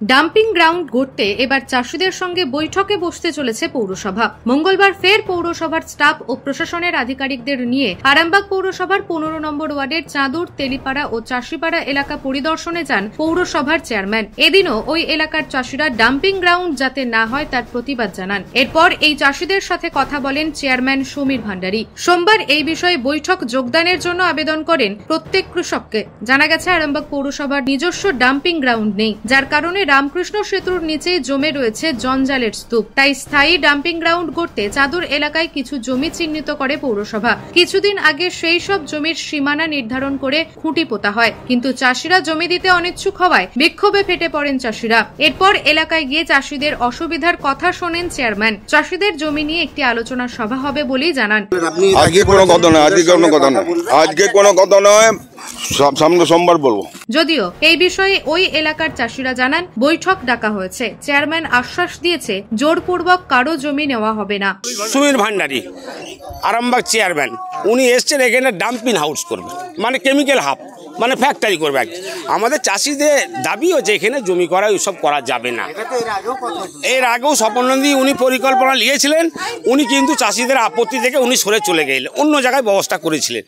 Dumping ground গড়তে এবার চাষিদের সঙ্গে বৈঠকে বসতে চলেছে পৌরসভা। মঙ্গলবার ফের পৌরসভার স্টাফ ও প্রশাসনের আধিকারিকদের নিয়ে আরামবাগ পৌরসভার 15 নম্বর ওয়ার্ডের চাঁদুর, তেলিপাড়া ও চাষিপাড়া এলাকা পরিদর্শনে যান পৌরসভার চেয়ারম্যান। এদিনও ওই এলাকার চাষিরা ডাম্পিং গ্রাউন্ড যাতে না হয় তার প্রতিবাদ জানান। এরপর এই চাষিদের সাথে কথা বলেন চেয়ারম্যান সমীর ভান্ডারী। সোমবার এই বিষয়ে বৈঠক যোগদানের জন্য আবেদন করেন প্রত্যেক কৃষককে। জানা গেছে আরামবাগ পৌরসভার নিজস্ব ডাম্পিং গ্রাউন্ড নেই, যার কারণে রামকৃষ্ণ সেতুর নিচে জমে রয়েছে জঞ্জালের স্তূপ। তাই স্থায়ী ডাম্পিং গ্রাউন্ড করতে চাঁদুর এলাকায় কিছু জমি চিহ্নিত করে পৌরসভা। কিছুদিন আগে সেই সব জমির সীমানা নির্ধারণ করে খুঁটি পোতা হয়, কিন্তু চাষিরা জমি দিতে অনিচ্ছুক হওয়ায় বিক্ষোভে ফেটে পড়েন চাষিরা। এরপর এলাকায় গিয়ে চাষিদের অসুবিধার কথা শোনেন চেয়ারম্যান। চাষিদের জমি নিয়ে একটি আলোচনা সভা হবে বলেই জানান। আজকে কোনো কথা নয়, সামনে সোমবার বলবো। যদিও এই বিষয়ে ওই এলাকার চাষিরা জানান বৈঠক ডাকা হয়েছে। চেয়ারম্যান আশ্বাস দিয়েছে জোরপূর্বক কারো জমি নেওয়া হবে না। সমীর ভান্ডারী আরামবাগ চেয়ারম্যান, উনি এসছেন এখানে ডাম্পিং হাউস করবে, মানে কেমিক্যাল হাব, মানে ফ্যাক্টরি করবে। আমাদের চাষিদের দাবি হচ্ছে এখানে জমি করা ওইসব করা যাবে না। এর আগেও স্বপনন্দী উনি পরিকল্পনা নিয়েছিলেন, উনি কিন্তু চাষিদের আপত্তি থেকে উনি সরে চলে গেলেন, অন্য জায়গায় ব্যবস্থা করেছিলেন।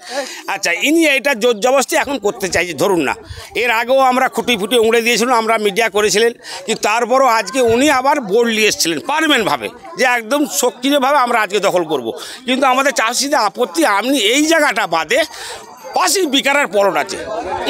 আচ্ছা, ইনি এটা জোর জবরদস্তি এখন করতে চাইছে। ধরুন না, এর আগেও আমরা খুঁটি ফুটি উড়ে দিয়েছিলাম, আমরা মিডিয়া করেছিলেন, কিন্তু তারপরও আজকে উনি আবার বোর্ড নিয়ে এসেছিলেন পারমানেন্টভাবে যে একদম সক্রিয়ভাবে আমরা আজকে দখল করব। কিন্তু আমাদের চাষিদের আপত্তি, আপনি এই জায়গাটা বাদে পাশেই বিকারের পলট আছে,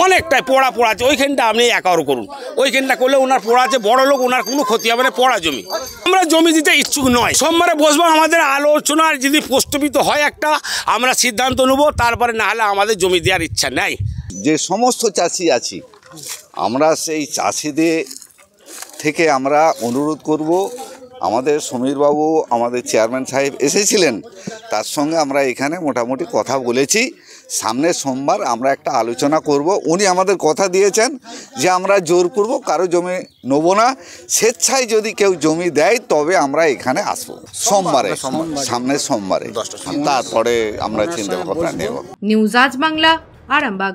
অনেকটাই পোড়া আছে, ওইখানটা আপনি একারও করুন। ওইখানটা করলে ওনার পোড়া আছে, বড় লোক, ওনার কোনো ক্ষতি হবে না, পোড়া জমি। আমরা জমি দিতে ইচ্ছুক নয়। সোমবারে বসবো, আমাদের আলোচনার যদি প্রস্তাবিত হয় একটা, আমরা সিদ্ধান্ত নেব, তারপরে না হলে আমাদের জমি দেওয়ার ইচ্ছা নেই। যে সমস্ত চাষি আছি, আমরা সেই চাষিদের থেকে আমরা অনুরোধ করব, আমাদের সমীরবাবু, আমাদের চেয়ারম্যান সাহেব এসেছিলেন, তার সঙ্গে আমরা এখানে মোটামুটি কথা বলেছি। সামনের সোমবার আমরা একটা আলোচনা করব। উনি আমাদের কথা দিয়েছেন যে আমরা জোরপূর্বক কারো জমি নেব না, স্বেচ্ছায় যদি কেউ জমি দেয় তবে আমরা এখানে আসবো সোমবারে, সামনের সোমবারে, তারপরে আমরা চিন্তা ভাবনা নেব। নিউজ আজ বাংলা, আরামবাগ।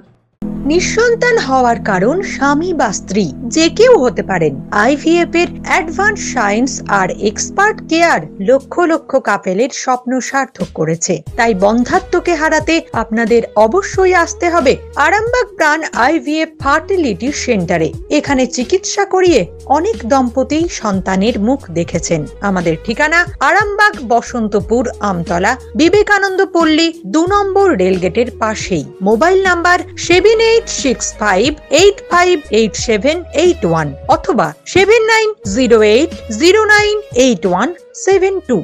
নিঃসন্তান হওয়ার কারণ স্বামী বা স্ত্রী যে কেউ হতে পারেন। IVF এর অ্যাডভান্স সায়েন্স আর এক্সপার্ট কেয়ার লক্ষ লক্ষ কাপেলের স্বপ্ন সার্থক করেছে। তাই বন্ধাত্বকে হারাতে আপনাদের অবশ্যই আসতে হবে আরামবাগ প্রাণ IVF ফার্টিলিটি সেন্টারে। এখানে চিকিৎসা করিয়ে অনেক দম্পতি সন্তানের মুখ দেখেছেন। আমাদের ঠিকানা আরামবাগ, বসন্তপুর, আমতলা, বিবেকানন্দ পল্লী, 2 নম্বর রেলগেটের পাশেই। মোবাইল নাম্বার 7865858781 অথবা 7908098172।